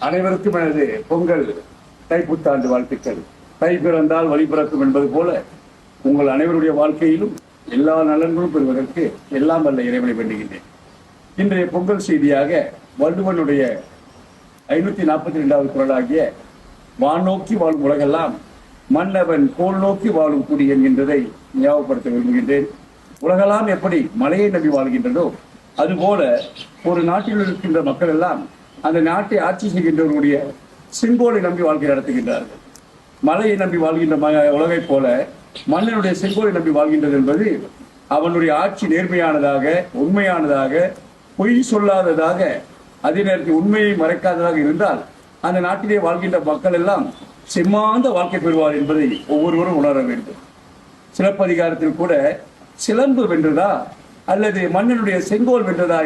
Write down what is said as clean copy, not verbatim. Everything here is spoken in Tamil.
அனைவருக்கும் எனது பொங்கல் தைப்புத்தாண்டு வாழ்த்துக்கள். தை பிறந்தால் வழி பிறக்கும் என்பது போல உங்கள் அனைவருடைய வாழ்க்கையிலும் எல்லா நலன்களும் பெறுவதற்கு எல்லாம் வல்ல இறைவனை வேண்டுகின்றேன். இன்றைய பொங்கல் செய்தியாக வள்ளுவனுடைய 542வது குறளாகிய வானோக்கி வாழும் உலகெல்லாம் மன்னவன் கோல் நோக்கி வாழும் குடி என்கின்றதை ஞாபகப்படுத்த விரும்புகின்றேன். உலகெல்லாம் எப்படி மலையை நம்பி வாழ்கின்றதோ அதுபோல ஒரு நாட்டில் இருக்கின்ற மக்கள் எல்லாம் அந்த நாட்டை ஆட்சி செய்கின்றவர்களுடைய செங்கோலை நம்பி வாழ்க்கை நடத்துகின்றார்கள். மலையை நம்பி வாழ்கின்ற உலகை போல மன்னனுடைய செங்கோலை நம்பி வாழ்கின்றது என்பது அவனுடைய ஆட்சி நேர்மையானதாக, உண்மையானதாக, பொய் சொல்லாததாக, அதே நேரத்தில் உண்மையை மறைக்காததாக இருந்தால் அந்த நாட்டிலே வாழ்கின்ற மக்கள் எல்லாம் செம்மாந்த வாழ்க்கை பெறுவார் என்பதை ஒவ்வொருவரும் உணர வேண்டும். சிலப்பதிகாரத்தில் கூட சிலம்பு வென்றதா அல்லது மன்னனுடைய செங்கோல் வென்றதா